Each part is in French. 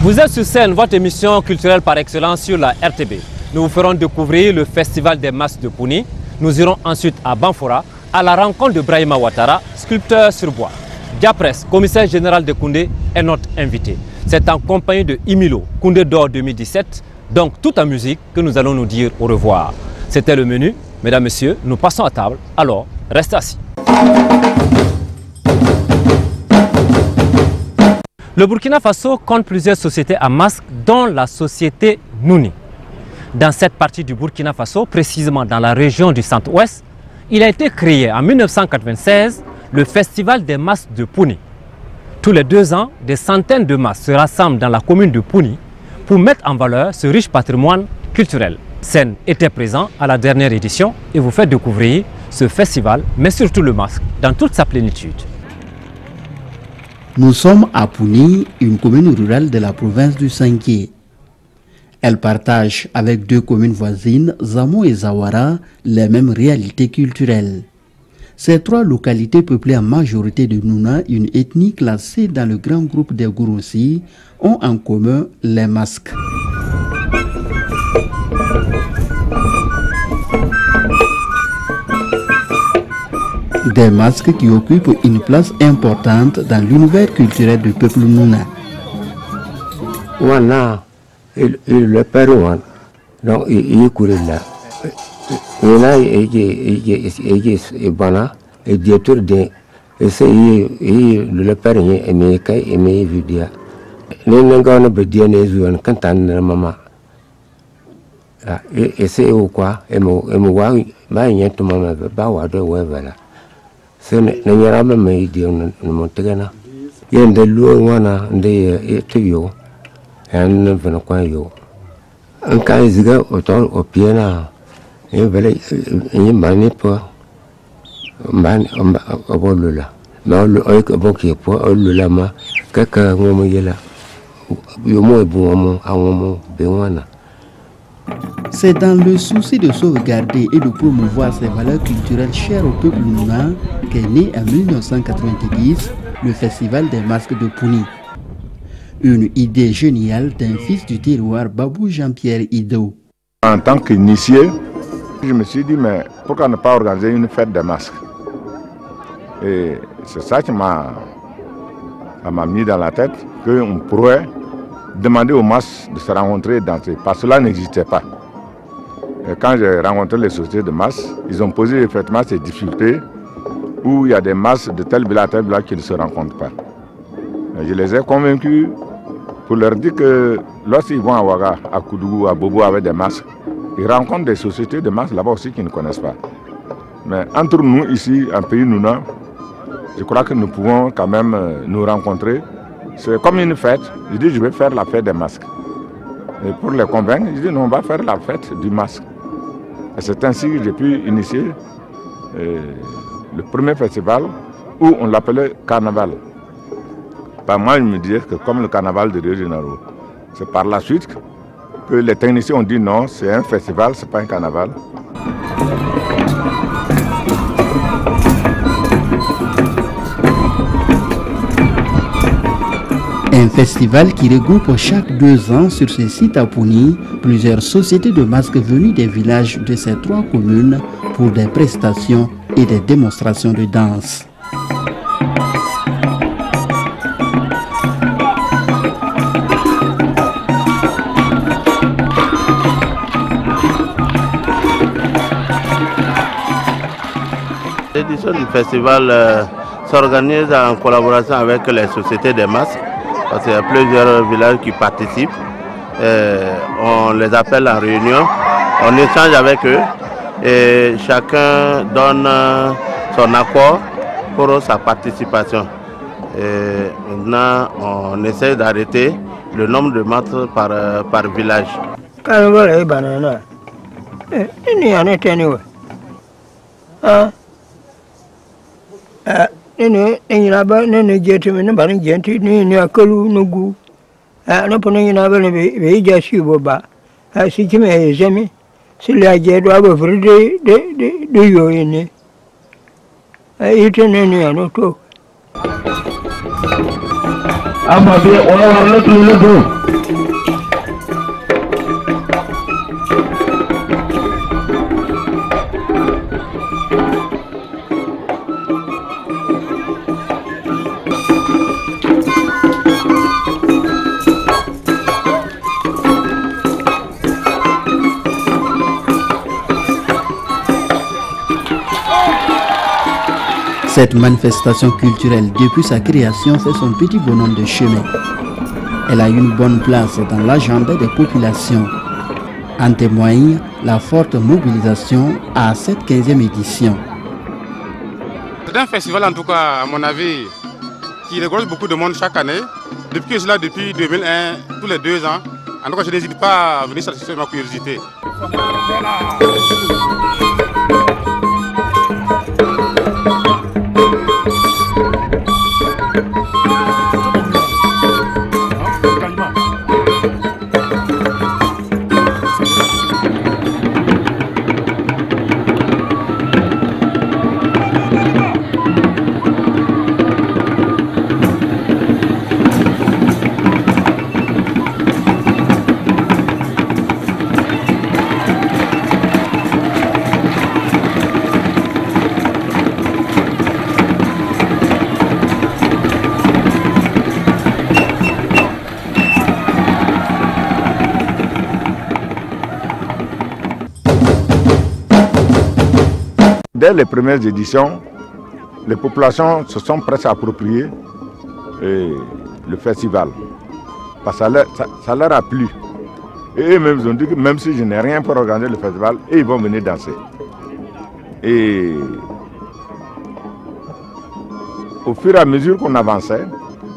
Vous êtes sur scène, votre émission culturelle par excellence sur la RTB. Nous vous ferons découvrir le Festival des masques de Pouni. Nous irons ensuite à Banfora, à la rencontre de Brahima Ouattara, sculpteur sur bois. Diapresse, commissaire général de Koundé, est notre invité. C'est en compagnie de Imilo, Koundé d'Or 2017, donc tout en musique, que nous allons nous dire au revoir. C'était le menu. Mesdames, Messieurs, nous passons à table, alors restez assis. Le Burkina Faso compte plusieurs sociétés à masques, dont la société Nouni. Dans cette partie du Burkina Faso, précisément dans la région du centre-ouest, il a été créé en 1996 le Festival des masques de Pouni. Tous les 2 ans, des centaines de masques se rassemblent dans la commune de Pouni pour mettre en valeur ce riche patrimoine culturel. Sen était présent à la dernière édition et vous fait découvrir ce festival, mais surtout le masque, dans toute sa plénitude. Nous sommes à Pouni, une commune rurale de la province du Sanké. Elle partage avec 2 communes voisines, Zamo et Zawara, les mêmes réalités culturelles. Ces 3 localités peuplées en majorité de Nouna, une ethnie classée dans le grand groupe des Gourossi, ont en commun les masques. Des masques qui occupent une place importante dans l'univers culturel du peuple Nouna. Wana, le père Wan, donc il est couru là. Il est bana, et directeur de, et c'est le père est mekai et me vidia. Les nègres ne bedient les yeux quand on est maman. Et c'est au quoi, et moi, ma yente maman, bawa de wevela. C'est n'yara même idée on montegana. Il y a des lois wana de tuyo, et un venu quoi yo. Un cas is go au piana, et velay, et manipa man au lula. Mais le oeil aboki pour le lama, caca momo yela. Yo mo bon à momo bewana. C'est dans le souci de sauvegarder et de promouvoir ces valeurs culturelles chères au peuple nouna qu'est né en 1990 le Festival des masques de Pouni. Une idée géniale d'un fils du terroir, Babou Jean-Pierre Ido. En tant qu'initié, je me suis dit, mais pourquoi ne pas organiser une fête des masques? Et c'est ça qui m'a mis dans la tête qu'on pourrait demander aux masques de se rencontrer dans ces... Parce que cela n'existait pas. Et quand j'ai rencontré les sociétés de masques, ils ont posé effectivement ces difficultés où il y a des masques de tel village à tel village qui ne se rencontrent pas. Et je les ai convaincus pour leur dire que lorsqu'ils vont à Ouaga, à Koudougou, à Bobo avec des masques, ils rencontrent des sociétés de masques là-bas aussi qu'ils ne connaissent pas. Mais entre nous ici, en pays Nouna, je crois que nous pouvons quand même nous rencontrer. C'est comme une fête. Je dis, je vais faire la fête des masques. Et pour les convaincre, je dis, non, on va faire la fête du masque. Et c'est ainsi que j'ai pu initier le premier festival où on l'appelait carnaval. Par moi, je me disais que comme le carnaval de Rio de Janeiro. C'est par la suite que les techniciens ont dit non, c'est un festival, c'est pas un carnaval. Un festival qui regroupe chaque 2 ans sur ce site à Pouni plusieurs sociétés de masques venues des villages de ces 3 communes pour des prestations et des démonstrations de danse. L'édition du festival s'organise en collaboration avec les sociétés des masques. Parce qu'il y a plusieurs villages qui participent. On les appelle en réunion, on échange avec eux et chacun donne son accord pour sa participation. Et maintenant, on essaie d'arrêter le nombre de masques par village. Ini ane teniwe. Ini laba nene jeti mene bani jeti ni akalu nugu. Na pone ni laba ne be jasi boba. Si kime zemi. Si la jedo aba fride de yo ini. Ite nene ane to. Ama be ona le. Cette manifestation culturelle, depuis sa création, fait son petit bonhomme de chemin. Elle a une bonne place dans l'agenda des populations. En témoigne la forte mobilisation à cette 15e édition. C'est un festival, en tout cas, à mon avis, qui regorge beaucoup de monde chaque année. Depuis que je suis là, depuis 2001, tous les 2 ans, en tout cas, je n'hésite pas à venir satisfaire ma curiosité. Dès les premières éditions, les populations se sont presque appropriées le festival. Parce que ça leur a plu. Et eux-mêmes ont dit que même si je n'ai rien pour organiser le festival, ils vont venir danser. Et au fur et à mesure qu'on avançait,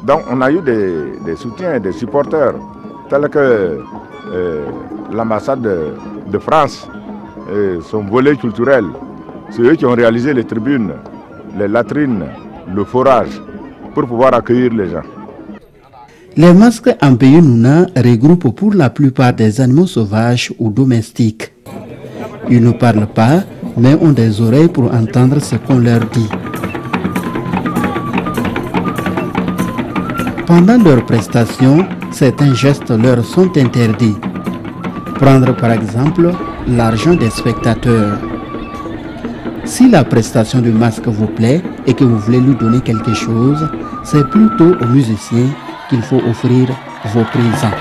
donc on a eu des soutiens et des supporters, tels que l'ambassade de France, son volet culturel. C'est eux qui ont réalisé les tribunes, les latrines, le forage, pour pouvoir accueillir les gens. Les masques en pays Nouna regroupent pour la plupart des animaux sauvages ou domestiques. Ils ne parlent pas, mais ont des oreilles pour entendre ce qu'on leur dit. Pendant leurs prestations, certains gestes leur sont interdits. Prendre par exemple l'argent des spectateurs. Si la prestation du masque vous plaît et que vous voulez lui donner quelque chose, c'est plutôt aux musiciens qu'il faut offrir vos présents.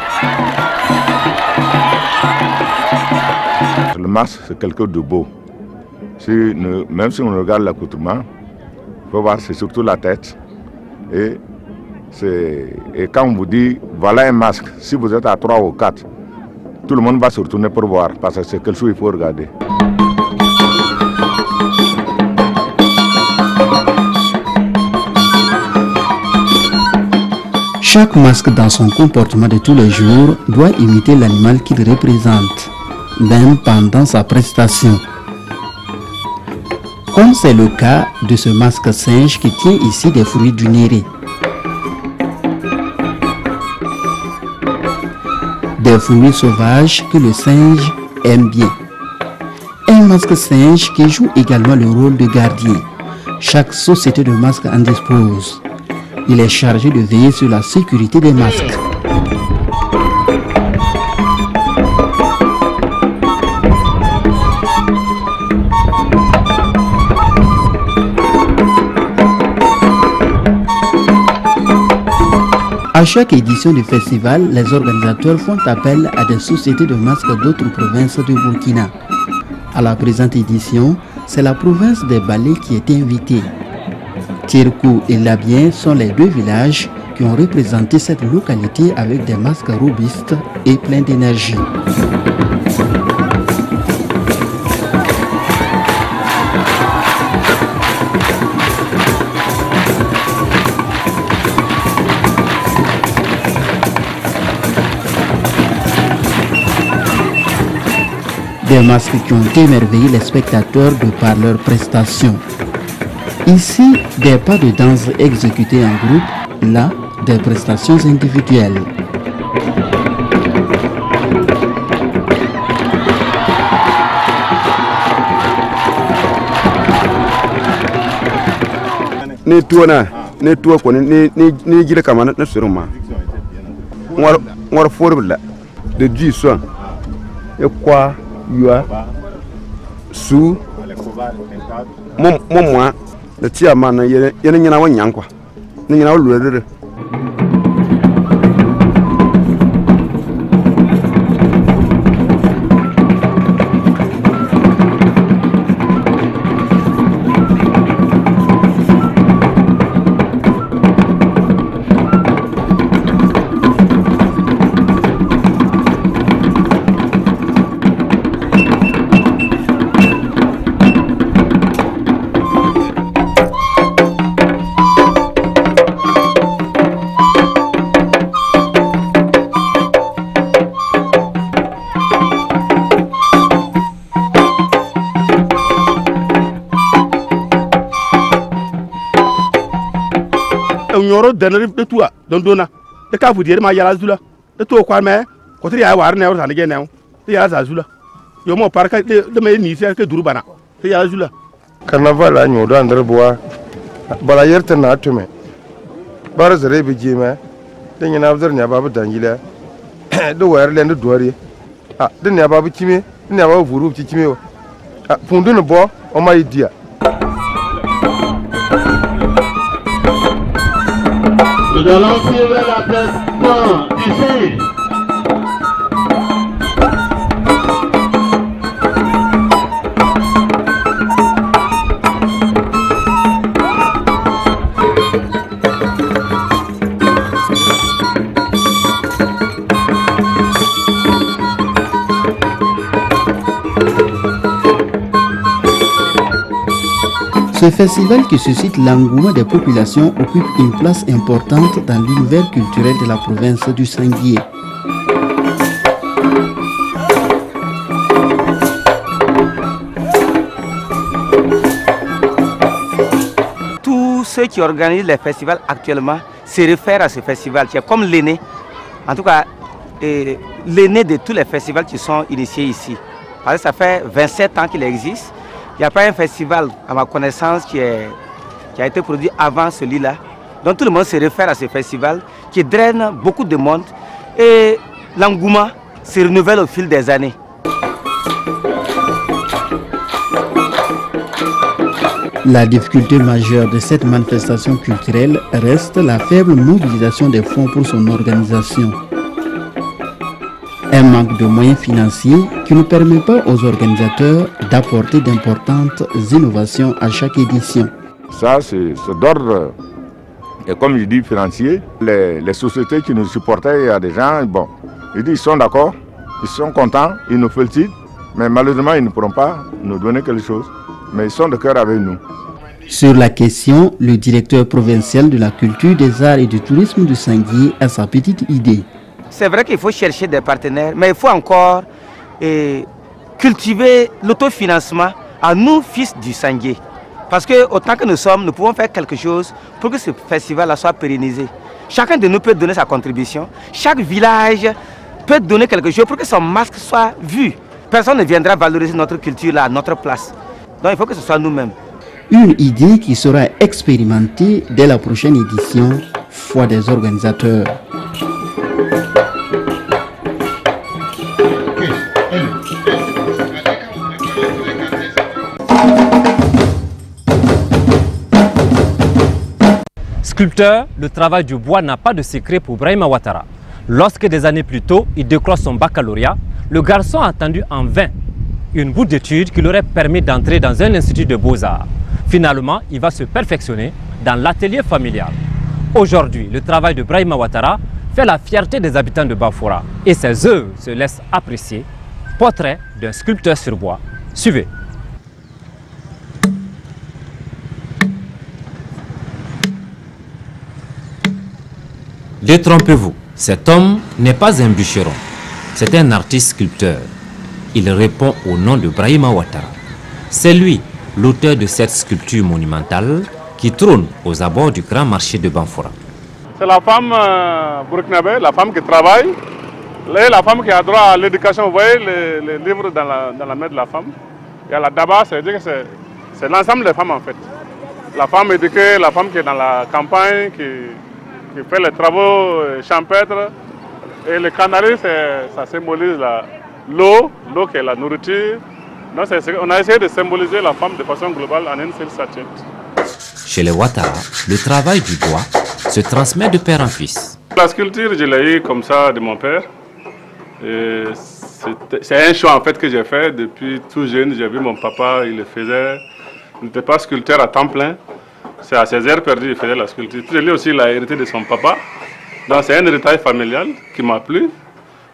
Le masque, c'est quelque chose de beau. Même si on regarde l'accoutrement, il faut voir, c'est surtout la tête. Et quand on vous dit, voilà un masque, si vous êtes à 3 ou 4, tout le monde va se retourner pour voir, parce que c'est quelque chose qu'il faut regarder. Chaque masque dans son comportement de tous les jours doit imiter l'animal qu'il représente, même pendant sa prestation. Comme c'est le cas de ce masque singe qui tient ici des fruits du néré. Des fruits sauvages que le singe aime bien. Un masque singe qui joue également le rôle de gardien. Chaque société de masques en dispose. Il est chargé de veiller sur la sécurité des masques. À chaque édition du festival, les organisateurs font appel à des sociétés de masques d'autres provinces du Burkina. À la présente édition, c'est la province des Balais qui est invitée. Tirkou et Labien sont les 2 villages qui ont représenté cette localité avec des masques robustes et pleins d'énergie. Des masques qui ont émerveillé les spectateurs de par leurs prestations. Ici, des pas de danse exécutés en groupe, là, des prestations individuelles. Ne tuona ne tuo ko ne jira kamana na suruma ngor forbla de du son e kwa yua su mom moi de tia mana ye nyina wanyan kwa ne nyina luere. Nyoro denere de toi don dona de ka vous dire ma yala zula de to kwa me ko tri ya war ne wor ge ne de yala za zula yo mo parka de me ni se ke duru bana de yala zula Carnaval a nyodo andre boa bala yerte na tume bar zare bi jime de nyina abzar nya babu dangila de wer le de dori de nya babu kime de nya babu vuru kime fundu no bo o mai dia. Nous allons suivre la prestation ici. Ce festival qui suscite l'engouement des populations occupe une place importante dans l'univers culturel de la province du Sanguié. Tous ceux qui organisent les festivals actuellement se réfèrent à ce festival qui est comme l'aîné, en tout cas l'aîné de tous les festivals qui sont initiés ici. Parce que ça fait 27 ans qu'il existe. Il n'y a pas un festival, à ma connaissance, qui a été produit avant celui-là. Donc tout le monde se réfère à ce festival qui draine beaucoup de monde et l'engouement se renouvelle au fil des années. La difficulté majeure de cette manifestation culturelle reste la faible mobilisation des fonds pour son organisation. Un manque de moyens financiers qui ne permet pas aux organisateurs d'apporter d'importantes innovations à chaque édition. Ça, c'est d'ordre, et comme je dis, financier. Les sociétés qui nous supportaient, il y a des gens, bon, ils sont d'accord, ils sont contents, ils nous félicitent, mais malheureusement, ils ne pourront pas nous donner quelque chose. Mais ils sont de cœur avec nous. Sur la question, le directeur provincial de la culture, des arts et du tourisme du Sanguié a sa petite idée. C'est vrai qu'il faut chercher des partenaires, mais il faut encore cultiver l'autofinancement à nous, fils du Sanguié. Parce que autant que nous sommes, nous pouvons faire quelque chose pour que ce festival soit pérennisé. Chacun de nous peut donner sa contribution. Chaque village peut donner quelque chose pour que son masque soit vu. Personne ne viendra valoriser notre culture là, à notre place. Donc il faut que ce soit nous-mêmes. Une idée qui sera expérimentée dès la prochaine édition, foi des organisateurs. Sculpteur, le travail du bois n'a pas de secret pour Brahima Ouattara. Lorsque des années plus tôt, il décroche son baccalauréat, le garçon a attendu en vain une bourse d'études qui lui aurait permis d'entrer dans un institut de beaux-arts. Finalement, il va se perfectionner dans l'atelier familial. Aujourd'hui, le travail de Brahima Ouattara fait la fierté des habitants de Bafoura et ses œuvres se laissent apprécier. Portrait d'un sculpteur sur bois. Suivez. Détrompez-vous, cet homme n'est pas un bûcheron, c'est un artiste sculpteur. il répond au nom de Brahima Ouattara. C'est lui, l'auteur de cette sculpture monumentale qui trône aux abords du grand marché de Banfora. C'est la femme burkinabé, la femme qui travaille, la femme qui a droit à l'éducation. Vous voyez les livres dans la main de la femme. Il y a la daba, c'est-à-dire que c'est l'ensemble des femmes en fait. La femme éduquée, la femme qui est dans la campagne, qui fait les travaux champêtres. Et le canari, ça symbolise l'eau qui est la nourriture. Donc on a essayé de symboliser la femme de façon globale en une seule sachette. Chez les Ouattara, le travail du bois se transmet de père en fils. La sculpture, je l'ai eu comme ça de mon père. C'est un choix en fait que j'ai fait depuis tout jeune. J'ai vu mon papa, il le faisait. Il n'était pas sculpteur à temps plein. C'est à ses heures perdues qu'il faisait la sculpture. Lui aussi, il a hérité de son papa. Donc c'est un héritage familial qui m'a plu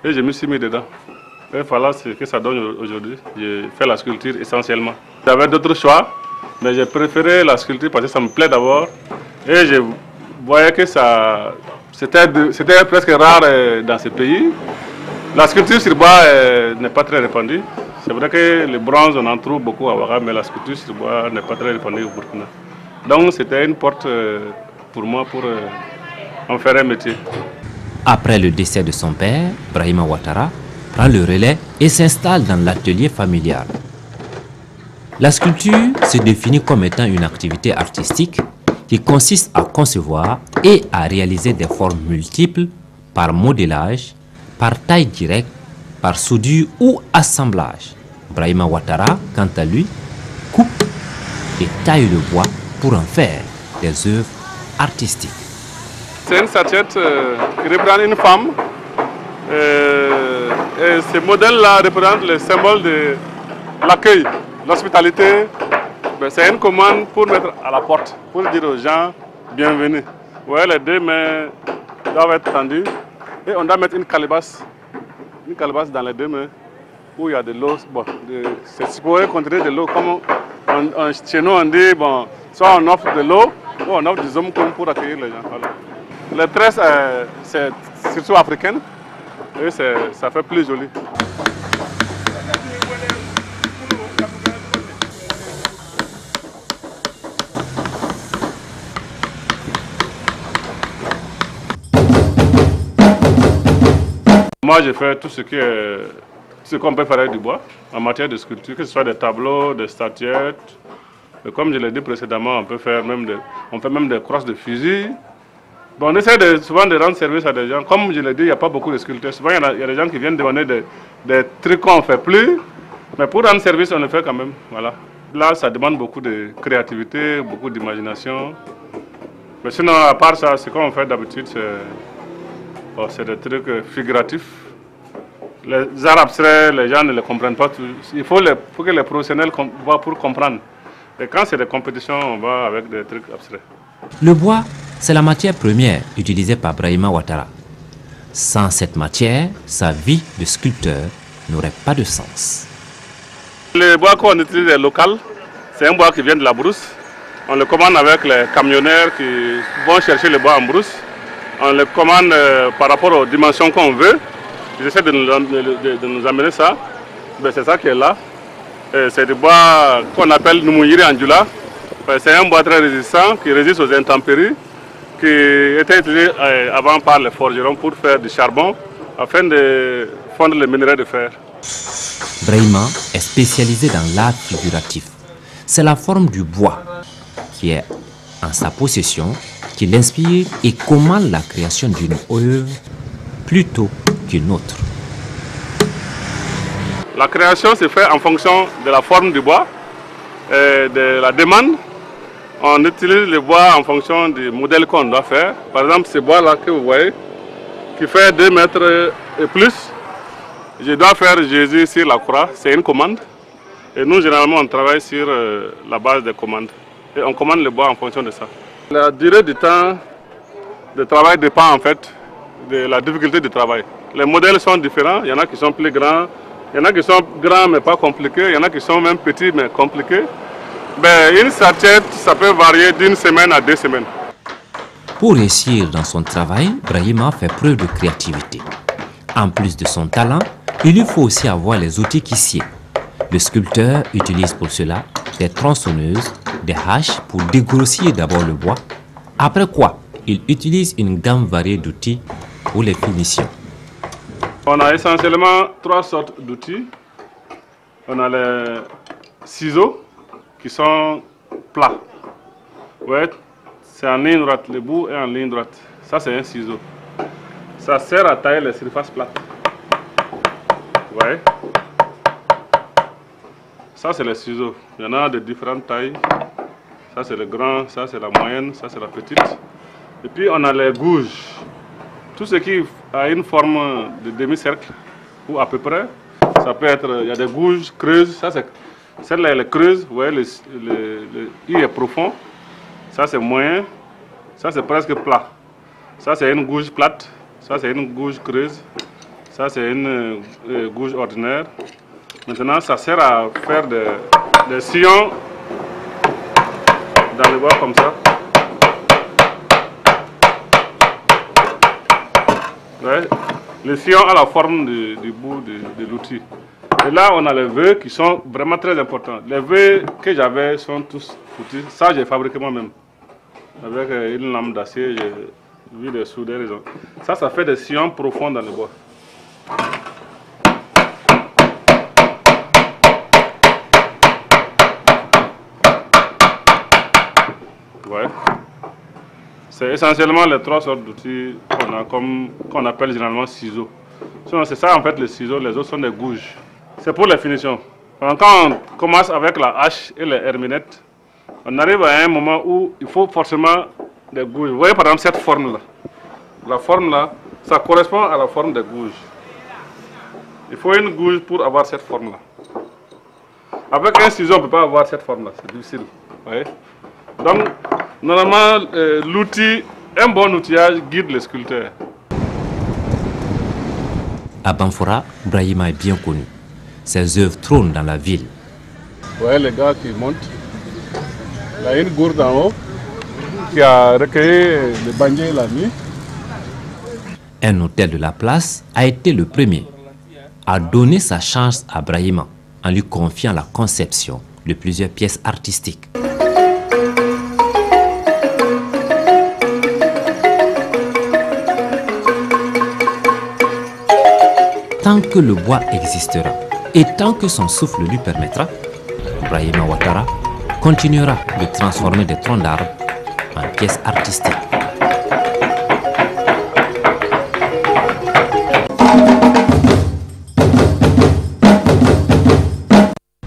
et je me suis mis dedans. Et voilà ce que ça donne aujourd'hui. J'ai fait la sculpture essentiellement. J'avais d'autres choix, mais j'ai préféré la sculpture parce que ça me plaît d'abord. Et je voyais que c'était presque rare dans ce pays. La sculpture sur bois n'est pas très répandue. C'est vrai que le bronze, on en trouve beaucoup à Ouaga, mais la sculpture sur bois n'est pas très répandue au Burkina. Donc c'était une porte pour moi pour en faire un métier. Après le décès de son père, Brahima Ouattara prend le relais et s'installe dans l'atelier familial. La sculpture se définit comme étant une activité artistique qui consiste à concevoir et à réaliser des formes multiples par modélage, par taille directe, par soudure ou assemblage. Brahima Ouattara, quant à lui, coupe et taille le bois pour en faire des œuvres artistiques. C'est une statuette qui représente une femme. Et ce modèle-là représente le symbole de l'accueil, l'hospitalité. C'est une commande pour mettre à la porte, pour dire aux gens bienvenue. Vous voyez, les deux mains doivent être tendues. Et on doit mettre une calebasse dans les deux mains où il y a de l'eau. Bon, c'est supposé contenir de l'eau. Comme chez nous, on dit, bon, soit on offre de l'eau, ou on offre des hommes comme pour accueillir les gens. Voilà. Les tresses, c'est surtout africaine, et ça fait plus joli. Moi, j'ai fait tout ce qu'on peut faire avec du bois en matière de sculpture, que ce soit des tableaux, des statuettes. Et comme je l'ai dit précédemment, on fait même des crosses de fusil. Bon, on essaie souvent de rendre service à des gens. Comme je l'ai dit, il n'y a pas beaucoup de sculpteurs. Souvent, il y a des gens qui viennent demander des trucs qu'on ne fait plus. Mais pour rendre service, on le fait quand même. Voilà. Là, ça demande beaucoup de créativité, beaucoup d'imagination. Mais sinon, à part ça, ce qu'on fait d'habitude, c'est des trucs figuratifs. Les arts abstraits, les gens ne les comprennent pas. Il faut que les professionnels voient pour comprendre. Et quand c'est des compétitions, on va avec des trucs abstraits. Le bois, c'est la matière première utilisée par Brahima Ouattara. Sans cette matière, sa vie de sculpteur n'aurait pas de sens. Le bois qu'on utilise est local. C'est un bois qui vient de la brousse. On le commande avec les camionneurs qui vont chercher le bois en brousse. On le commande par rapport aux dimensions qu'on veut. Ils essaient de nous amener ça. C'est ça qui est là. C'est du bois qu'on appelle Numuyiri Anjula. C'est un bois très résistant qui résiste aux intempéries, qui était utilisé avant par les forgerons pour faire du charbon afin de fondre les minerais de fer. Brahima est spécialisé dans l'art figuratif. C'est la forme du bois qui est en sa possession qui l'inspire et commande la création d'une œuvre plutôt qu'une autre. La création se fait en fonction de la forme du bois et de la demande. On utilise le bois en fonction du modèle qu'on doit faire. Par exemple, ce bois-là que vous voyez, qui fait 2 mètres et plus, je dois faire Jésus sur la croix, c'est une commande. Et nous, généralement, on travaille sur la base des commandes. Et on commande le bois en fonction de ça. La durée du temps de travail dépend en fait de la difficulté du travail. Les modèles sont différents, il y en a qui sont plus grands, il y en a qui sont grands mais pas compliqués, il y en a qui sont même petits mais compliqués. Une statuette, ça peut varier d'1 semaine à 2 semaines. Pour réussir dans son travail, Brahima fait preuve de créativité. En plus de son talent, Il lui faut aussi avoir les outils qui sied. Le sculpteur utilise pour cela des tronçonneuses, des haches pour dégrossir d'abord le bois, après quoi il utilise une gamme variée d'outils pour les finitions. On a essentiellement 3 sortes d'outils. On a les ciseaux qui sont plats. Ouais, c'est en ligne droite, le bout est en ligne droite. Ça c'est un ciseau. Ça sert à tailler les surfaces plates. Ouais. Ça c'est les ciseaux. Il y en a de différentes tailles. Ça c'est le grand, ça c'est la moyenne, ça c'est la petite. Et puis on a les gouges. Tout ce qui a une forme de demi-cercle ou à peu près. Ça peut être, il y a des gouges creuses. Ça c'est celle-là elle est creuse. Vous voyez le I est profond. Ça c'est moyen. Ça c'est presque plat. Ça c'est une gouge plate. Ça c'est une gouge creuse. Ça c'est une gouge ordinaire. Maintenant ça sert à faire des sillons dans le bois comme ça. Ouais. Le sillon a la forme du bout de l'outil. Et là on a les vœux qui sont vraiment très importants. Les vœux que j'avais sont tous foutus. Ça j'ai fabriqué moi-même. Avec une lame d'acier, j'ai vu des soudeurs. Ça fait des sillons profonds dans le bois. Ouais. C'est essentiellement les 3 sortes d'outils qu'on appelle généralement ciseaux. C'est ça en fait les ciseaux, les autres sont des gouges. C'est pour les finitions. Quand on commence avec la hache et les herminettes, on arrive à un moment où il faut forcément des gouges. Vous voyez par exemple cette forme-là. La forme là, ça correspond à la forme des gouges. Il faut une gouge pour avoir cette forme-là. Avec un ciseau, on ne peut pas avoir cette forme-là, c'est difficile. Vous voyez? Donc, normalement, un bon outillage guide le sculpteur. À Banfora, Brahima est bien connu. Ses œuvres trônent dans la ville. Vous voyez les gars qui montent. Il y a une gourde en haut qui a recueilli les banniers la nuit. Un hôtel de la place a été le premier à donner sa chance à Brahima en lui confiant la conception de plusieurs pièces artistiques. Tant que le bois existera et tant que son souffle lui permettra, Brahima Ouattara continuera de transformer des troncs d'arbres en pièces artistiques.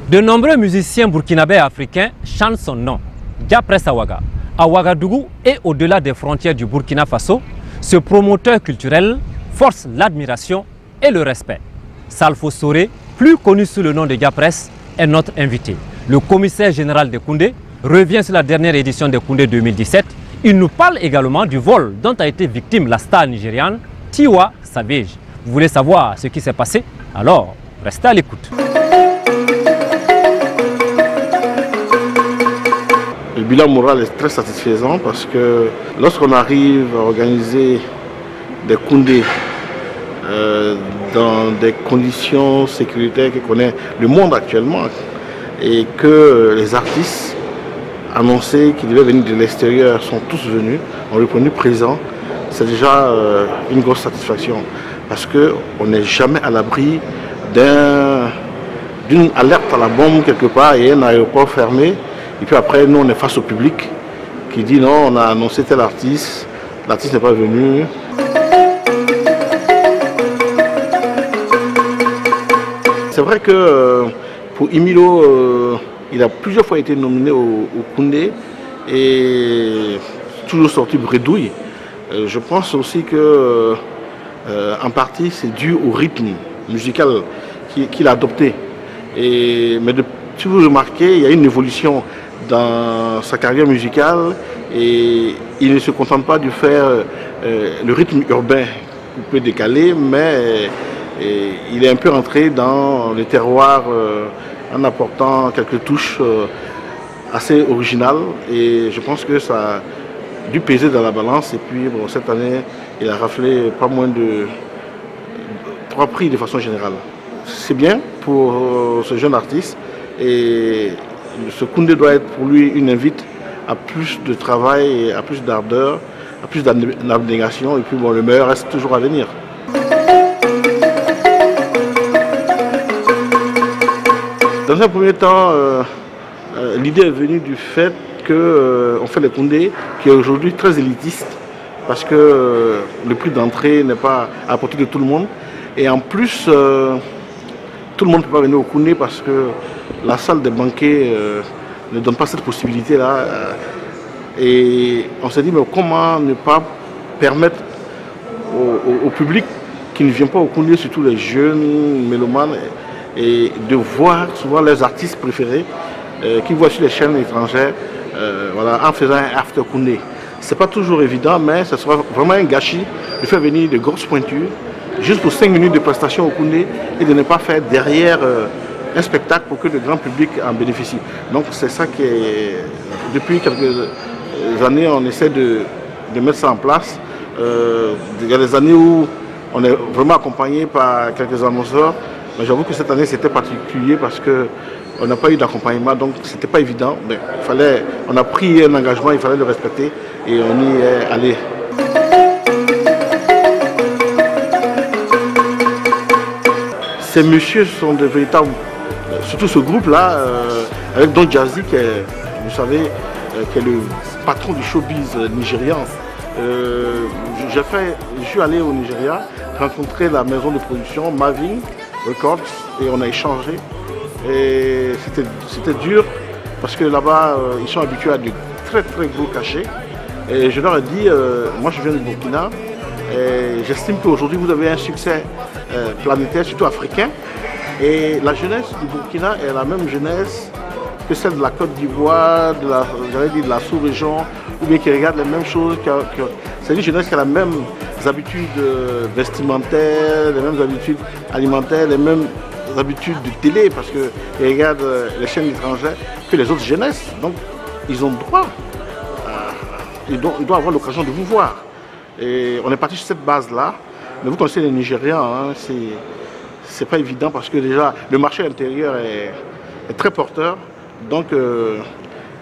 De nombreux musiciens burkinabés et africains chantent son nom, Diapresse Awaga. À Ouagadougou et au-delà des frontières du Burkina Faso, ce promoteur culturel force l'admiration et le respect. Salfo Soré, plus connu sous le nom de Diapresse, est notre invité. Le commissaire général de Koundé revient sur la dernière édition de Koundé 2017. Il nous parle également du vol dont a été victime la star nigériane Tiwa Savage. Vous voulez savoir ce qui s'est passé? Alors, restez à l'écoute. Le bilan moral est très satisfaisant parce que lorsqu'on arrive à organiser des Koundés dans des conditions sécuritaires que connaît le monde actuellement et que les artistes annoncés qui devaient venir de l'extérieur sont tous venus, ont répondu présents, c'est déjà une grosse satisfaction parce qu'on n'est jamais à l'abri d'une alerte à la bombe quelque part et un aéroport fermé. Et puis après, nous, on est face au public qui dit non, on a annoncé tel artiste, l'artiste n'est pas venu. C'est vrai que pour Emilio, il a plusieurs fois été nominé au Koundé et toujours sorti bredouille. Je pense aussi que en partie c'est dû au rythme musical qu'il a adopté. Mais si vous remarquez, il y a une évolution dans sa carrière musicale et il ne se contente pas de faire le rythme urbain un peu décalé, mais il est un peu rentré dans le terroir en apportant quelques touches assez originales et je pense que ça a dû peser dans la balance et puis bon, cette année il a raflé pas moins de 3 prix de façon générale. c'est bien pour ce jeune artiste et ce Koundé doit être pour lui une invite à plus de travail, à plus d'ardeur, à plus d'abnégation et puis bon, le meilleur reste toujours à venir. Dans un premier temps, l'idée est venue du fait qu'on fait le Koundé qui est aujourd'hui très élitiste parce que le prix d'entrée n'est pas à la portée de tout le monde et en plus tout le monde ne peut pas venir au Koundé parce que la salle des banquets ne donne pas cette possibilité-là. Et on s'est dit, mais comment ne pas permettre au public qui ne vient pas au Koundé, surtout les jeunes mélomanes, et de voir souvent leurs artistes préférés qu'ils voient sur les chaînes étrangères voilà, en faisant un after Koundé. Ce n'est pas toujours évident, mais ce sera vraiment un gâchis de faire venir de grosses pointures juste pour 5 minutes de prestation au Koundé et de ne pas faire derrière un spectacle pour que le grand public en bénéficie. Donc c'est ça qui est, depuis quelques années, on essaie de mettre ça en place. Il y a des années où on est vraiment accompagné par quelques annonceurs, mais j'avoue que cette année c'était particulier parce qu'on n'a pas eu d'accompagnement, donc c'était pas évident. Mais on a pris un engagement, il fallait le respecter et on y est allé. Ces messieurs sont de véritables, surtout ce groupe-là, avec Don Jazzy, qui est, vous savez, qui est le patron du showbiz nigérian. Je suis allé au Nigeria, rencontrer la maison de production Mavin Records et on a échangé. Et c'était dur parce que là-bas, ils sont habitués à de très très gros cachets. Et je leur ai dit, moi je viens du Burkina, et j'estime qu'aujourd'hui vous avez un succès planétaire, surtout africain. Et la jeunesse du Burkina est la même jeunesse que celle de la Côte d'Ivoire, de la sous-région, ou bien qui regarde les mêmes choses. C'est une jeunesse qui a les mêmes habitudes vestimentaires, les mêmes habitudes alimentaires, les mêmes habitudes de télé, parce qu'ils regardent les chaînes étrangères que les autres jeunesses. Donc ils ont droit, ils doivent avoir l'occasion de vous voir. Et on est parti sur cette base-là. Mais vous connaissez les Nigérians, hein, c'est pas évident parce que déjà le marché intérieur est très porteur. Donc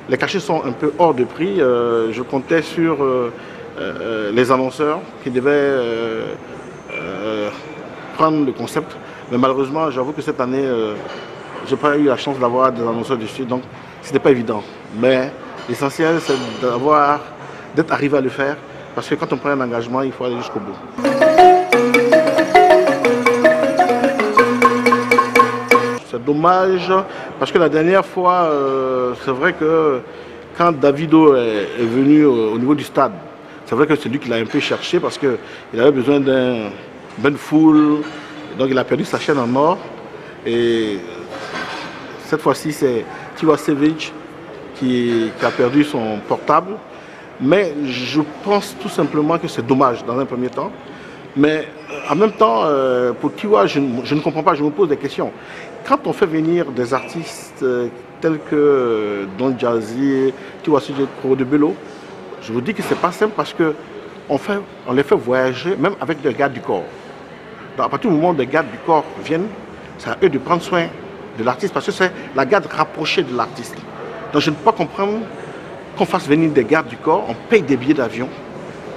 les cachets sont un peu hors de prix. Je comptais sur les annonceurs qui devaient prendre le concept. Mais malheureusement, j'avoue que cette année, je n'ai pas eu la chance d'avoir des annonceurs dessus. Donc c'était pas évident. Mais l'essentiel, c'est d'être arrivé à le faire. Parce que quand on prend un engagement, il faut aller jusqu'au bout. C'est dommage, parce que la dernière fois, c'est vrai que quand Davido est venu au niveau du stade, c'est vrai que c'est lui qui l'a un peu cherché parce qu'il avait besoin d'une bonne foule, donc il a perdu sa chaîne en or. Et cette fois-ci, c'est Tiwa Savage qui a perdu son portable. Mais je pense tout simplement que c'est dommage dans un premier temps. Mais en même temps, pour Tiwa, je ne comprends pas, je me pose des questions. Quand on fait venir des artistes tels que Don Jazzy, Tiwa Savage, de Bello, je vous dis que c'est pas simple parce qu'on les fait voyager même avec des gardes du corps. Donc à partir du moment où les gardes du corps viennent, c'est à eux de prendre soin de l'artiste parce que c'est la garde rapprochée de l'artiste. Donc je ne peux pas comprendre qu'on fasse venir des gardes du corps, on paye des billets d'avion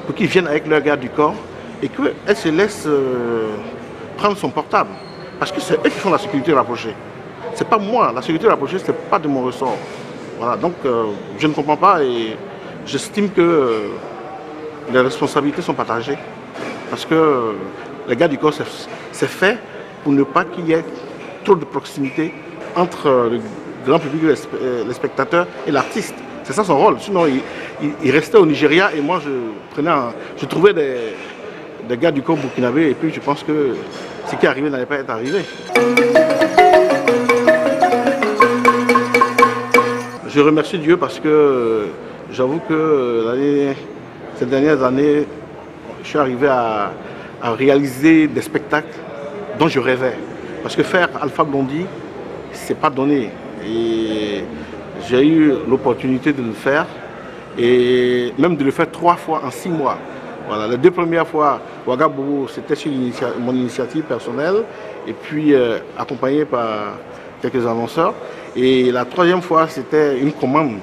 pour qu'ils viennent avec leur garde du corps et qu'elle se laisse prendre son portable. Parce que c'est eux qui font la sécurité rapprochée. C'est pas moi, la sécurité rapprochée, c'est pas de mon ressort. Voilà, donc je ne comprends pas et j'estime que les responsabilités sont partagées. Parce que les gardes du corps, c'est fait pour ne pas qu'il y ait trop de proximité entre le grand public, les spectateurs et l'artiste. C'est ça son rôle. Sinon, il restait au Nigeria et moi, je trouvais des gars du corps burkinabé et puis je pense que ce qui est arrivé n'allait pas être arrivé. Je remercie Dieu parce que j'avoue que ces dernières années, je suis arrivé à réaliser des spectacles dont je rêvais. Parce que faire Alpha Blondy, c'est pas donné. Et j'ai eu l'opportunité de le faire et même de le faire 3 fois en 6 mois. Voilà, les 2 premières fois, Ouagabougou, c'était sur mon initiative personnelle et puis accompagné par quelques annonceurs. Et la 3e fois, c'était une commande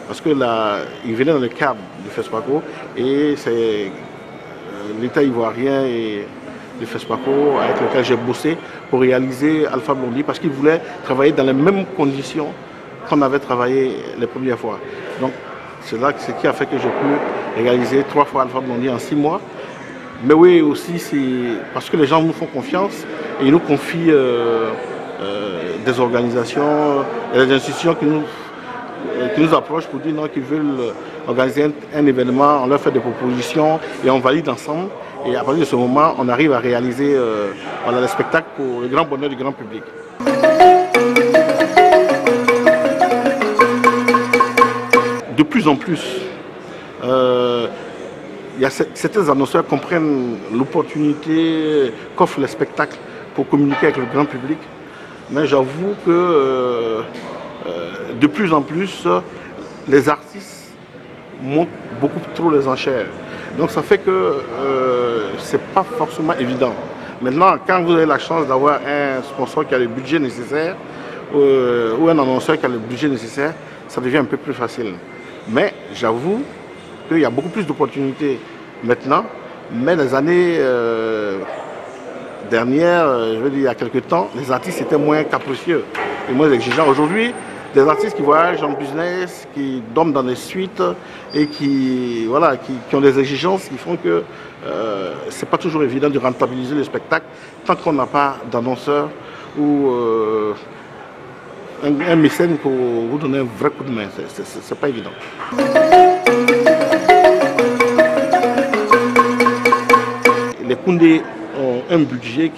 parce que il venait dans le cadre du FESPACO et c'est l'État ivoirien et le FESPACO avec lequel j'ai bossé pour réaliser Alpha Blondy parce qu'ils voulaient travailler dans les mêmes conditions qu'on avait travaillé les premières fois. Donc c'est là ce qui a fait que j'ai pu réaliser 3 fois Alpha Blondy en 6 mois. Mais oui, aussi c'est parce que les gens nous font confiance et ils nous confient des organisations, des institutions qui nous approchent pour dire non, qu'ils veulent organiser un événement, on leur fait des propositions et on valide ensemble. Et à partir de ce moment, on arrive à réaliser voilà, le spectacle pour le grand bonheur du grand public. De plus en plus, certains annonceurs comprennent l'opportunité qu'offre le spectacle pour communiquer avec le grand public. Mais j'avoue que de plus en plus, les artistes montent beaucoup trop les enchères. Donc ça fait que ce n'est pas forcément évident. Maintenant, quand vous avez la chance d'avoir un sponsor qui a le budget nécessaire ou un annonceur qui a le budget nécessaire, ça devient un peu plus facile. Mais j'avoue qu'il y a beaucoup plus d'opportunités maintenant, mais les années dernières, je veux dire il y a quelques temps, les artistes étaient moins capricieux et moins exigeants. Aujourd'hui, des artistes qui voyagent en business, qui dorment dans les suites et qui ont des exigences qui font que ce n'est pas toujours évident de rentabiliser le spectacle tant qu'on n'a pas d'annonceur ou un mécène pour vous donner un vrai coup de main. C'est pas évident. Les Koundés ont un budget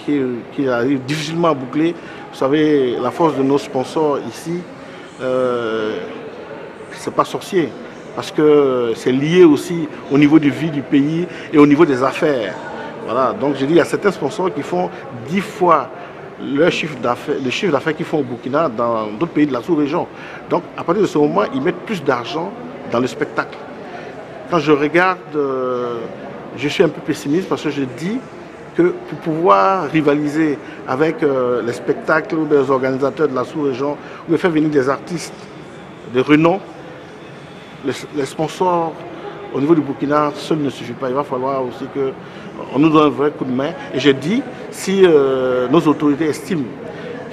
qui arrive difficilement à boucler. Vous savez, la force de nos sponsors ici, c'est pas sorcier, parce que c'est lié aussi au niveau de vie du pays et au niveau des affaires. Voilà, donc je dis, il y a certains sponsors qui font 10 fois le chiffre d'affaires qu'ils font au Burkina dans d'autres pays de la sous-région. Donc à partir de ce moment, ils mettent plus d'argent dans le spectacle. Quand je regarde, je suis un peu pessimiste parce que je dis que pour pouvoir rivaliser avec les spectacles ou les organisateurs de la sous-région ou faire venir des artistes de renom, les sponsors au niveau du Burkina, seul ne suffit pas. Il va falloir aussi qu'on nous donne un vrai coup de main. Et je dis, si nos autorités estiment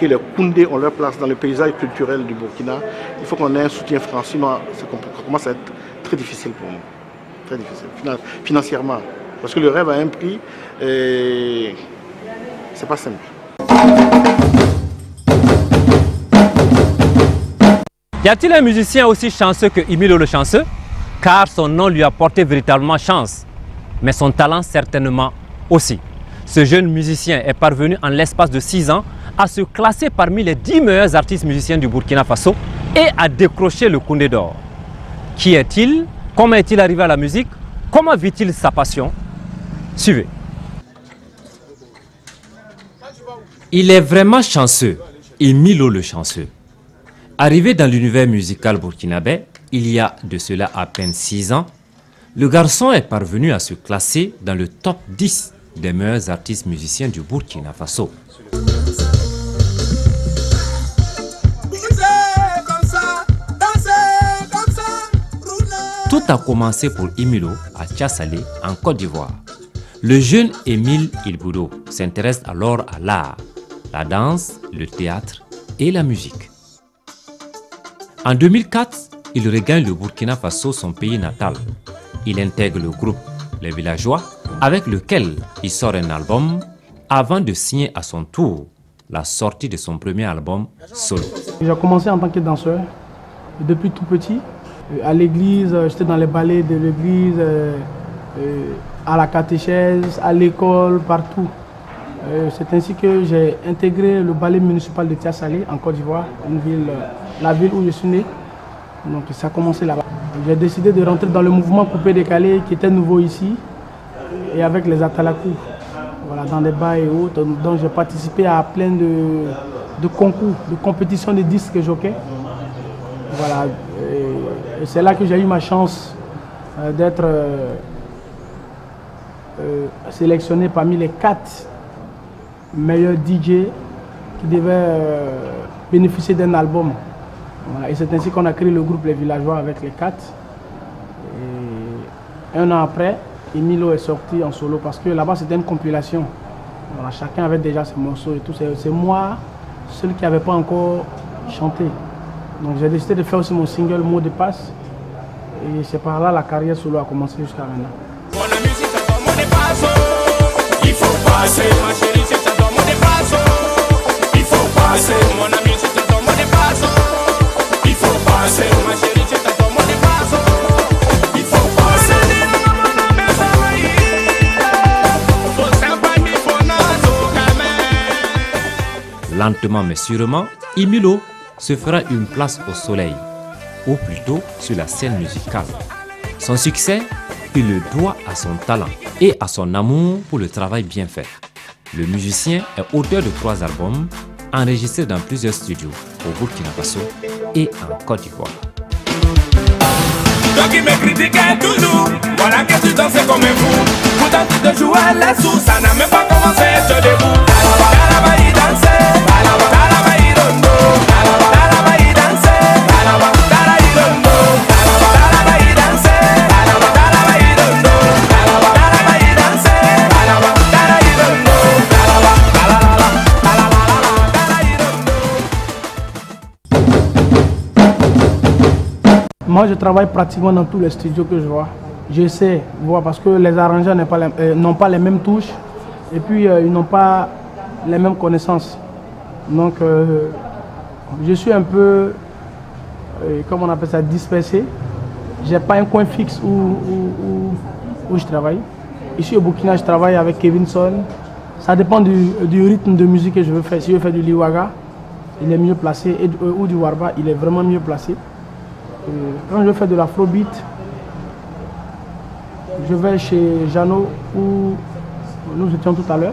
que les Koundés ont leur place dans le paysage culturel du Burkina, il faut qu'on ait un soutien franc, sinon ça commence à être très difficile pour nous. Très difficile, financièrement. Parce que le rêve a un prix et c'est pas simple. Y a-t-il un musicien aussi chanceux que Emilio le Chanceux? Car son nom lui a porté véritablement chance, mais son talent certainement aussi. Ce jeune musicien est parvenu en l'espace de 6 ans à se classer parmi les 10 meilleurs artistes musiciens du Burkina Faso et à décrocher le Koundé d'or. Qui est-il? Comment est-il arrivé à la musique? Comment vit-il sa passion? Suivez. Il est vraiment chanceux, Emilio le Chanceux. Arrivé dans l'univers musical burkinabé, il y a de cela à peine 6 ans, le garçon est parvenu à se classer dans le top 10 des meilleurs artistes musiciens du Burkina Faso. Tout a commencé pour Emilio à Thiassalé, en Côte d'Ivoire. Le jeune Émile Ilboudo s'intéresse alors à l'art, la danse, le théâtre et la musique. En 2004, il regagne le Burkina Faso, son pays natal. Il intègre le groupe Les Villageois, avec lequel il sort un album avant de signer à son tour la sortie de son premier album solo. J'ai commencé en tant que danseur depuis tout petit. À l'église, j'étais dans les ballets de l'église, à la catéchèse, à l'école, partout. C'est ainsi que j'ai intégré le ballet municipal de Thiassalé en Côte d'Ivoire, la ville où je suis né. Donc ça a commencé là-bas. J'ai décidé de rentrer dans le mouvement coupé-décalé qui était nouveau ici et avec les Atalakou, voilà, dans des bars et autres. Donc j'ai participé à plein de concours, de compétitions de disques jockey. Voilà. Et c'est là que j'ai eu ma chance d'être sélectionné parmi les 4 meilleurs DJ qui devaient bénéficier d'un album. Voilà. Et c'est ainsi qu'on a créé le groupe Les Villageois avec les 4. Et un an après, Emilo est sorti en solo parce que là-bas c'était une compilation. Voilà, chacun avait déjà ses morceaux et tout. C'est moi, celui qui n'avait pas encore chanté. Donc j'ai décidé de faire aussi mon single Mot de passe. Et c'est par là la carrière solo a commencé jusqu'à maintenant. Il faut passer, ma chérie, c'est ça ton mot de passe. Il faut passer, mon ami, c'est ça ton mot de passe. Il faut passer, ma chérie, c'est ça ton mot de passe. Il faut passer. Lentement mais sûrement, Emilo se fera une place au soleil, ou plutôt sur la scène musicale. Son succès, il le doit à son talent et à son amour pour le travail bien fait. Le musicien est auteur de 3 albums enregistrés dans plusieurs studios au Burkina Faso et en Côte d'Ivoire. Toi qui me critiquais toujours, voilà que tu danses comme un fou. Pourtant tu te joues à la source, ça n'a même pas commencé, je debout. Talaba y danser, talaba y rondo, talaba y danser, talaba y rondo, talaba y danser, talaba y rondo, talaba y danser, talaba y rondo, Moi, je travaille pratiquement dans tous les studios que je vois. J'essaie, parce que les arrangeurs n'ont pas les mêmes touches et puis ils n'ont pas les mêmes connaissances. Donc, je suis un peu, comment on appelle ça, dispersé. Je n'ai pas un coin fixe où je travaille. Ici au Burkina, je travaille avec Kevin Son. Ça dépend du rythme de musique que je veux faire. Si je fais du Liwaga, il est mieux placé, ou du Warba, il est vraiment mieux placé. Quand je fais de l'afrobeat, je vais chez Jeannot où nous étions tout à l'heure.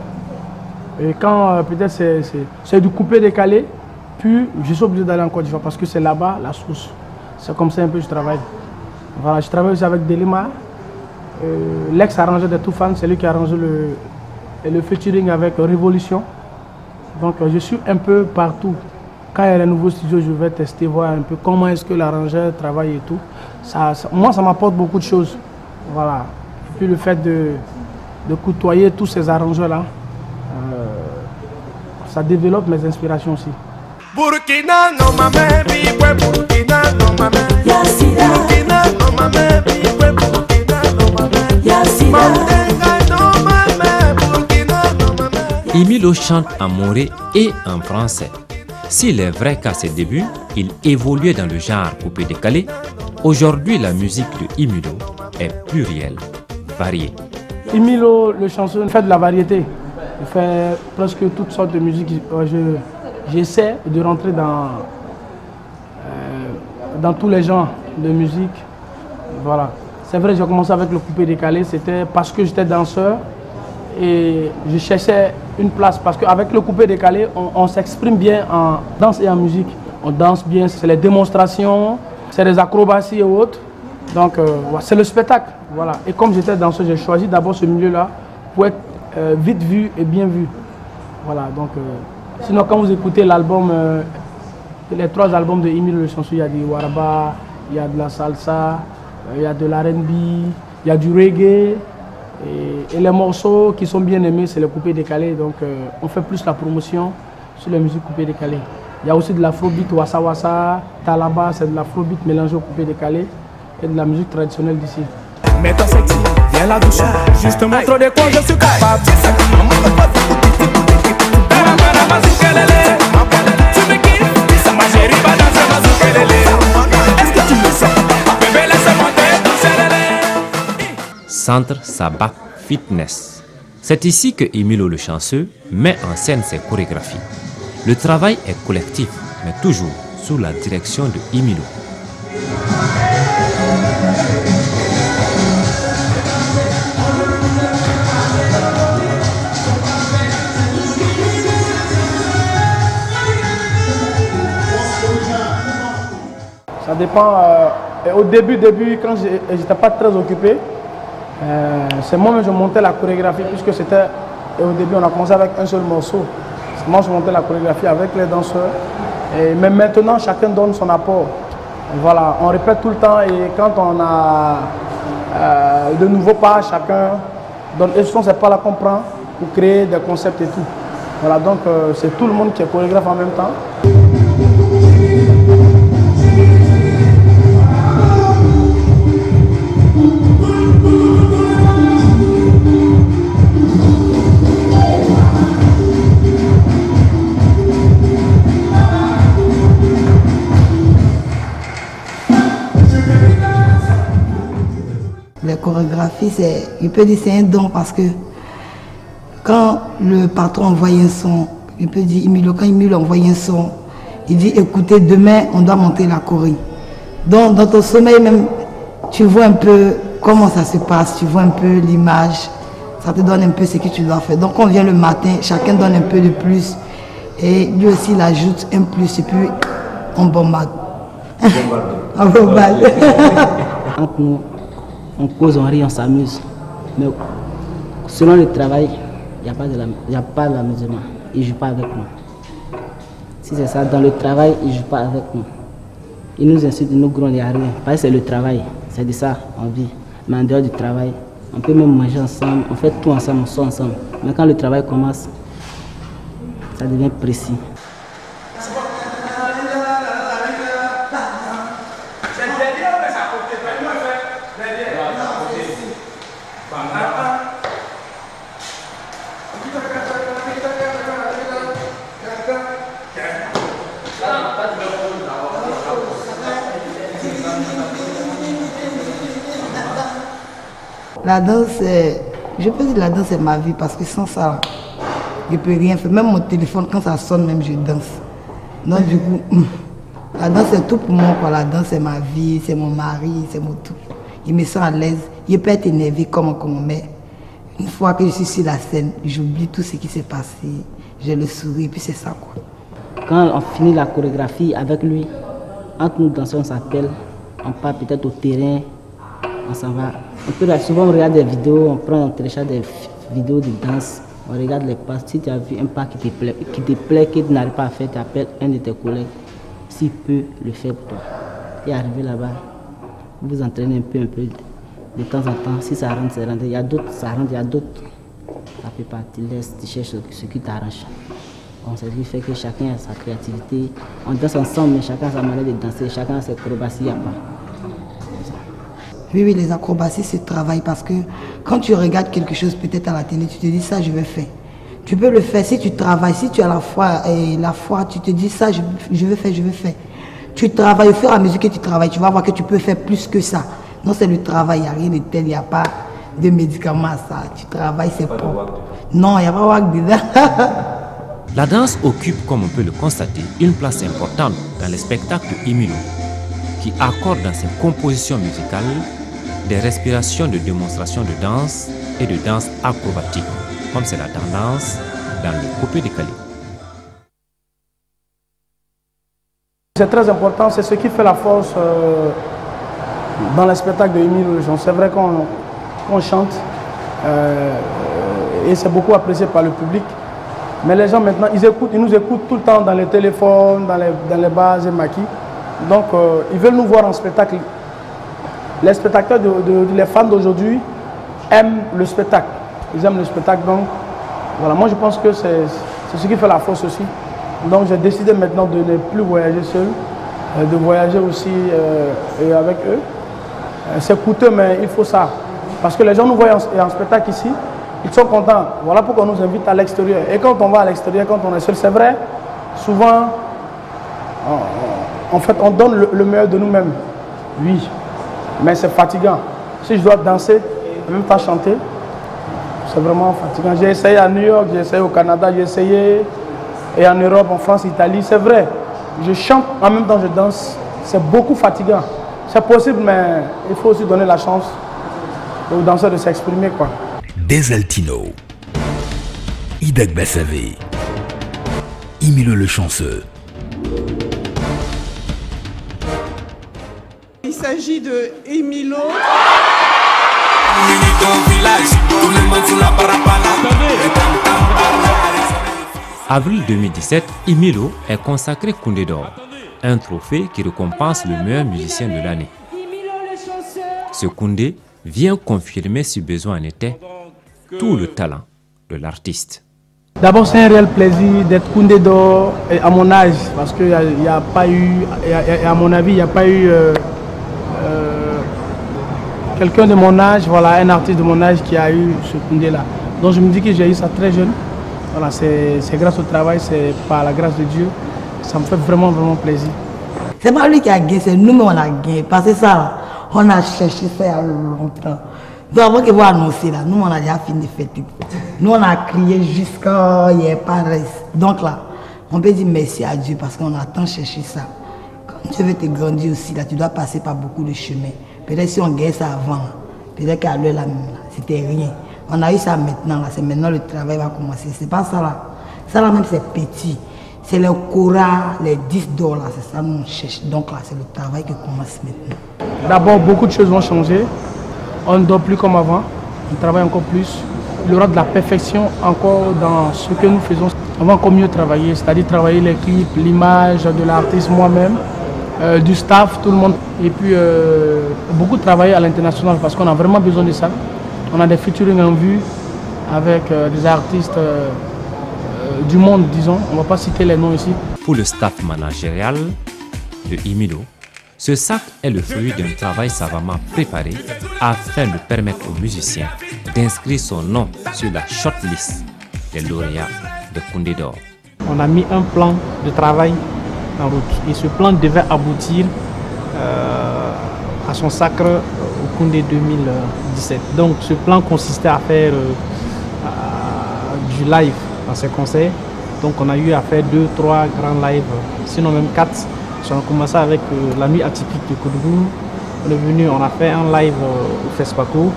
Et quand peut-être c'est du coupé décalé, puis je suis obligé d'aller en Côte d'Ivoire parce que c'est là-bas la source. C'est comme ça un peu que je travaille. Voilà, je travaille aussi avec Delima, l'ex-arrangeur de Toufan, c'est lui qui a arrangé le featuring avec Révolution. Donc je suis un peu partout. Quand il y a un nouveau studio, je vais tester, voir un peu comment est-ce que l'arrangeur travaille et tout. Moi, ça m'apporte beaucoup de choses. Voilà. Et puis le fait de côtoyer tous ces arrangeurs-là, ça développe mes inspirations aussi. Burkina no mame, bigwe Burkina no mame. Yasida. Burkina no mame, bigwe Burkina no mame. Yasida. Mandenga no mame, Burkina no mame. Emilo chante en moré et en français. S'il est vrai qu'à ses débuts, il évoluait dans le genre coupé-décalé, aujourd'hui la musique de Emilo est plurielle, variée. Emilo, le chansonnier, fait de la variété. Il fait presque toutes sortes de musique. J'essaie de rentrer dans tous les genres de musique. Voilà. C'est vrai, j'ai commencé avec le coupé-décalé, c'était parce que j'étais danseur. Et je cherchais une place parce qu'avec le coupé décalé, on s'exprime bien en danse et en musique. On danse bien, c'est les démonstrations, c'est les acrobaties et autres. Donc c'est le spectacle. Voilà. Et comme j'étais danseur, j'ai choisi d'abord ce milieu-là pour être vite vu et bien vu. Voilà. Donc, sinon, quand vous écoutez l'album, les 3 albums de Emilo le chansonnier, il y a du waraba, il y a de la salsa, il y a de l'R&B, il y a du reggae. Et les morceaux qui sont bien aimés, c'est les coupés décalés. Donc on fait plus la promotion sur les musiques coupées décalées. Il y a aussi de l'afrobeat, wassa wassa, talaba, c'est de l'afrobeat mélangé au coupé décalé et de la musique traditionnelle d'ici. Mais ton sexy, viens la douce, juste montre de quoi je suis capable. Tu me kiffes, ça ma chérie va danser ma zoukelele. Est-ce que tu me sens? Bébé laisse-moi te danser. Centre Sabak Fitness. C'est ici que Emilo le chanceux met en scène ses chorégraphies. Le travail est collectif, mais toujours sous la direction de Emilo. Ça dépend. Au début, quand j'étais pas très occupé, C'est moi-même je montais la chorégraphie puisque c'était, et au début on a commencé avec un seul morceau. Moi je montais la chorégraphie avec les danseurs. Mais maintenant chacun donne son apport. Voilà, on répète tout le temps et quand on a de nouveaux pas, chacun donne. Et ce sont ces pas-là qu'on prend pour créer des concepts et tout. Voilà, donc c'est tout le monde qui est chorégraphe en même temps. La chorégraphie, je peux dire c'est un don parce que quand le patron envoie un son, je peux dire Emilio, quand Emilio envoie un son, il dit écoutez, demain on doit monter la choré. Donc dans ton sommeil même, tu vois un peu comment ça se passe, tu vois un peu l'image, ça te donne un peu ce que tu dois faire. Donc on vient le matin, chacun donne un peu de plus et lui aussi il ajoute un plus et puis on bombarde. On bombarde. Entre nous, on cause, on rit, on s'amuse. Mais selon le travail, il n'y a pas d'amusement. Il ne joue pas avec nous. Si c'est ça, dans le travail, il ne joue pas avec nous. Il nous insulte, il nous gronde, il n'y a rien. Parce que c'est le travail, c'est de ça on vit. Mais en dehors du travail, on peut même manger ensemble, on fait tout ensemble, on sort ensemble. Mais quand le travail commence, ça devient précis. La danse, je peux dire que la danse c'est ma vie parce que sans ça, je ne peux rien faire. Même mon téléphone, quand ça sonne, même je danse. Donc du coup, la danse c'est tout pour moi. La danse c'est ma vie, c'est mon mari, c'est mon tout. Je me sens à l'aise. Je peux être énervé comme mais une fois que je suis sur la scène, j'oublie tout ce qui s'est passé. Je le souris et puis c'est ça quoi. Quand on finit la chorégraphie avec lui, entre nous danseurs on s'appelle, on part peut-être au terrain, on s'en va. Souvent on regarde des vidéos, on télécharge des vidéos de danse, on regarde les pas. Si tu as vu un pas qui te plaît, que tu n'arrives pas à faire, tu appelles un de tes collègues, s'il peut le faire pour toi. Et arrivé là-bas, vous vous entraînez un peu de temps en temps. Si ça rentre, c'est rentré. Il y a d'autres, ça rentre, il y a d'autres. Ça fait pas, tu laisses, tu cherches ce qui t'arrange. On se dit fait que chacun a sa créativité. On danse ensemble, mais chacun a sa manière de danser, chacun a ses acrobaties à part. Oui, les acrobaties, c'est travail parce que quand tu regardes quelque chose peut-être à la télé, tu te dis ça, je vais faire. Tu peux le faire si tu travailles, si tu as la foi, tu te dis ça, je vais faire. Tu travailles, au fur et à mesure que tu travailles, tu vas voir que tu peux faire plus que ça. Non, c'est le travail, il n'y a rien de tel, il n'y a pas de médicaments à ça. Tu travailles, c'est propre. Non, il n'y a pas de dedans. La danse occupe, comme on peut le constater, une place importante dans les spectacles de Emilio, qui accorde dans ses compositions musicales des respirations de démonstration de danse et de danse acrobatique, comme c'est la tendance dans le Coupé décalé. C'est très important, c'est ce qui fait la force dans les spectacles de Emilio Le Chant. C'est vrai qu'on chante et c'est beaucoup apprécié par le public. Mais les gens maintenant, ils nous écoutent tout le temps dans les téléphones, dans les bars et maquis. Donc ils veulent nous voir en spectacle. Les spectateurs, les fans d'aujourd'hui aiment le spectacle. Ils aiment le spectacle. Donc voilà, moi je pense que c'est ce qui fait la force aussi. Donc j'ai décidé maintenant de ne plus voyager seul, de voyager aussi avec eux. C'est coûteux mais il faut ça. Parce que les gens nous voient en spectacle ici, ils sont contents. Voilà pourquoi on nous invite à l'extérieur. Et quand on va à l'extérieur, quand on est seul, c'est vrai, souvent, en fait, on donne le meilleur de nous-mêmes. Oui, mais c'est fatigant. Si je dois danser, en même temps chanter, c'est vraiment fatigant. J'ai essayé à New York, j'ai essayé au Canada, j'ai essayé et en Europe, en France, Italie, c'est vrai. Je chante, en même temps je danse, c'est beaucoup fatigant. C'est possible, mais il faut aussi donner la chance aux danseurs de s'exprimer, quoi. Desaltino, Idak Bassavé, Emilio Le Chanceux. Il s'agit de Emilio. Avril 2017, Imilo est consacré Koundé d'or, un trophée qui récompense le meilleur musicien de l'année. Ce Koundé vient confirmer, si besoin en était, tout le talent de l'artiste. D'abord, c'est un réel plaisir d'être Koundé d'or à mon âge, parce qu'il n'y a pas eu, à mon avis, il n'y a pas eu quelqu'un de mon âge, voilà, un artiste de mon âge qui a eu ce Koundé-là. Donc je me dis que j'ai eu ça très jeune. Voilà, c'est grâce au travail, c'est par la grâce de Dieu. Ça me fait vraiment, vraiment plaisir. C'est pas lui qui a gagné, c'est nous-mêmes on a gagné. Parce que ça, on a cherché ça il y a longtemps. Donc avant que vous annoncez là, nous on a déjà fini de fêter. Nous on a crié jusqu'à il n'y a pas de reste. Donc là, on peut dire merci à Dieu parce qu'on a tant cherché ça. Quand Dieu veut te grandir aussi, là, tu dois passer par beaucoup de chemins. Peut-être si on gagne ça avant, peut-être qu'à l'heure là, c'était rien. On a eu ça maintenant, là, c'est maintenant le travail va commencer. C'est pas ça là. Ça là même c'est petit. C'est le Cora, les 10 $, c'est ça nous on cherche. Donc là, c'est le travail qui commence maintenant. D'abord, beaucoup de choses vont changer. On ne dort plus comme avant. On travaille encore plus. Il y aura de la perfection encore dans ce que nous faisons. On va encore mieux travailler, c'est-à-dire travailler les clips, l'image de l'artiste, moi-même, du staff, tout le monde. Et puis, beaucoup de travail à l'international parce qu'on a vraiment besoin de ça. On a des featuring en vue avec des artistes du monde, disons. On ne va pas citer les noms ici. Pour le staff managérial de Imilo, ce sac est le fruit d'un travail savamment préparé afin de permettre aux musiciens d'inscrire son nom sur la shortlist des lauréats de Koundé d'or. On a mis un plan de travail en route et ce plan devait aboutir à son sacre au Koundé 2017. Donc ce plan consistait à faire du live dans ces concerts. Donc on a eu à faire 2, 3 grands lives, sinon même 4. On a commencé avec la nuit atypique de Koudougou. On est venu, on a fait un live au Fespaco.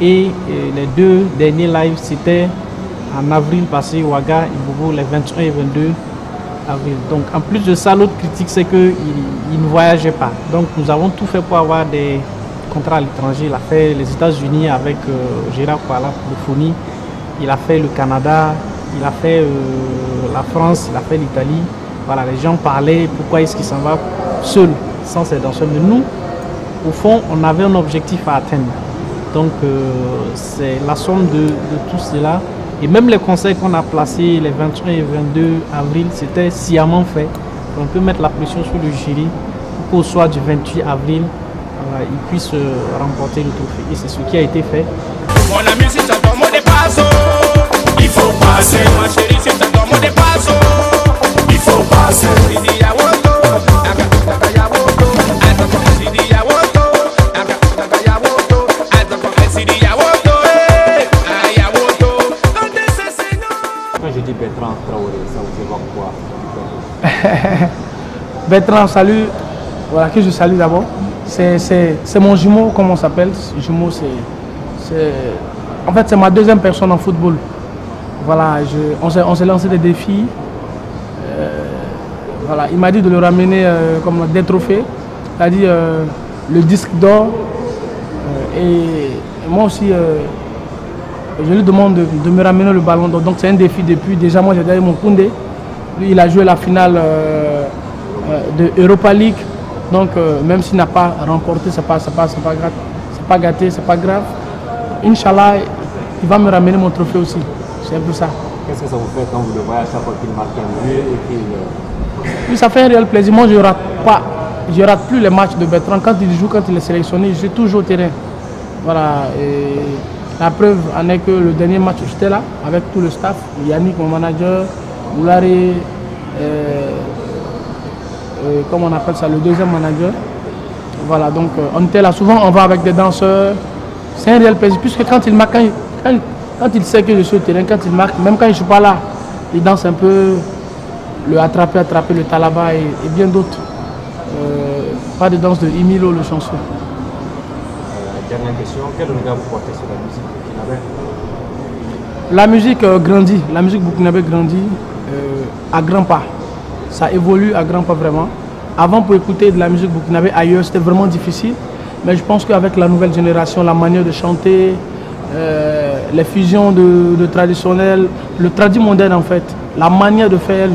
Et les 2 derniers lives, c'était en avril passé, Ouaga et Bobo, les 21 et 22 avril. Donc en plus de ça, l'autre critique, c'est qu'il ne voyageait pas. Donc nous avons tout fait pour avoir des contrats à l'étranger. Il a fait les États-Unis avec Gérard Kouala pour le Foni. Il a fait le Canada, il a fait la France, il a fait l'Italie. Voilà, les gens parlaient pourquoi est-ce qu'il s'en va seul, sans ses danseurs. Mais nous, au fond, on avait un objectif à atteindre. Donc c'est la somme de tout cela. Et même les concerts qu'on a placés les 21 et 22 avril, c'était sciemment fait. On peut mettre la pression sur le jury pour qu'au soir du 28 avril, il puisse remporter le trophée. Et c'est ce qui a été fait. Mon ami, si tu as ton mot de passe, il faut passer. Ma chérie, si tu as ton mot de passe, il faut passer. Quand je dis Bertrand Traoré, ça vous évoque quoi? Bertrand, salut. Voilà, que je salue d'abord. C'est mon jumeau, comme on s'appelle. Jumeau, en fait, c'est ma deuxième personne en football. Voilà, on s'est lancé des défis. Voilà, il m'a dit de le ramener comme des trophées, c'est-à-dire le disque d'or. Et moi aussi, je lui demande de me ramener le ballon d'or. Donc c'est un défi depuis. Déjà, moi j'ai gagné mon Koundé. Lui, il a joué la finale de Europa League. Donc même s'il n'a pas remporté, c'est pas grave. C'est pas gâté, c'est pas grave. Inch'Allah, il va me ramener mon trophée aussi. C'est un peu ça. Qu'est-ce que ça vous fait quand vous le voyez à chaque fois qu'il marque un but et qu'il... Oui, ça fait un réel plaisir. Moi, je ne rate plus les matchs de Bertrand. Quand il joue, quand il est sélectionné, je suis toujours au terrain. Voilà. Et la preuve en est que le dernier match, j'étais là avec tout le staff. Yannick, mon manager, Moulari, comment on appelle ça, le deuxième manager. Voilà, donc on était là. Souvent, on va avec des danseurs. C'est un réel plaisir. Puisque quand il marque, quand il sait que je suis au terrain, quand il marque, même quand je ne suis pas là, il danse un peu, le attraper, le talaba et bien d'autres. Pas de danse de Imilo, le chanceux. Dernière question, quel regard vous portez sur la musique burkinabé? La musique grandit, la musique burkinabé grandit à grands pas. Ça évolue à grands pas vraiment. Avant, pour écouter de la musique burkinabé ailleurs, c'était vraiment difficile. Mais je pense qu'avec la nouvelle génération, la manière de chanter, les fusions de traditionnel, le tradit moderne en fait, la manière de faire.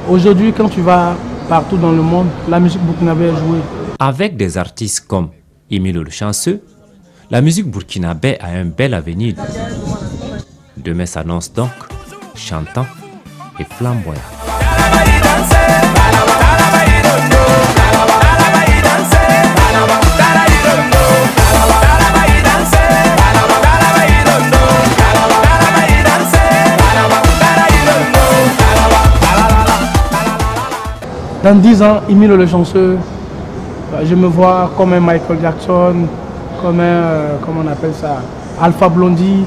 Aujourd'hui, quand tu vas partout dans le monde, la musique burkinabé est jouée. Avec des artistes comme Emilio Le Chanceux, la musique burkinabé a un bel avenir. Demain s'annonce donc chantant et flamboyant. Dans 10 ans, Emilio Le Chanceux, je me vois comme un Michael Jackson, comme un, comment on appelle ça, Alpha Blondy,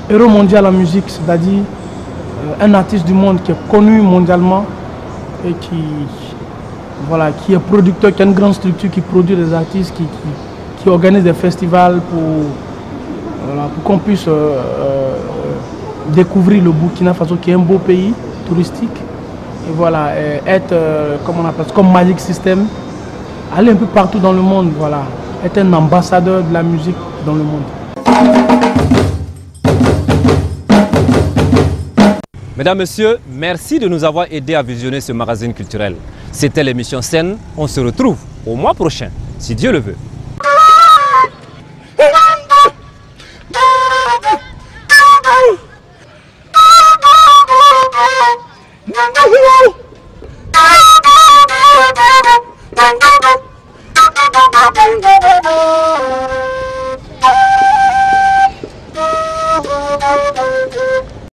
héros mondial en musique, c'est-à-dire un artiste du monde qui est connu mondialement et qui est producteur, qui a une grande structure, qui produit des artistes, qui organise des festivals pour qu'on puisse découvrir le Burkina Faso, qui est un beau pays touristique. Et voilà, être comme on appelle, comme Magic System, aller un peu partout dans le monde, voilà, être un ambassadeur de la musique dans le monde. Mesdames, Messieurs, merci de nous avoir aidés à visionner ce magazine culturel. C'était l'émission Scène. On se retrouve au mois prochain, si Dieu le veut. No.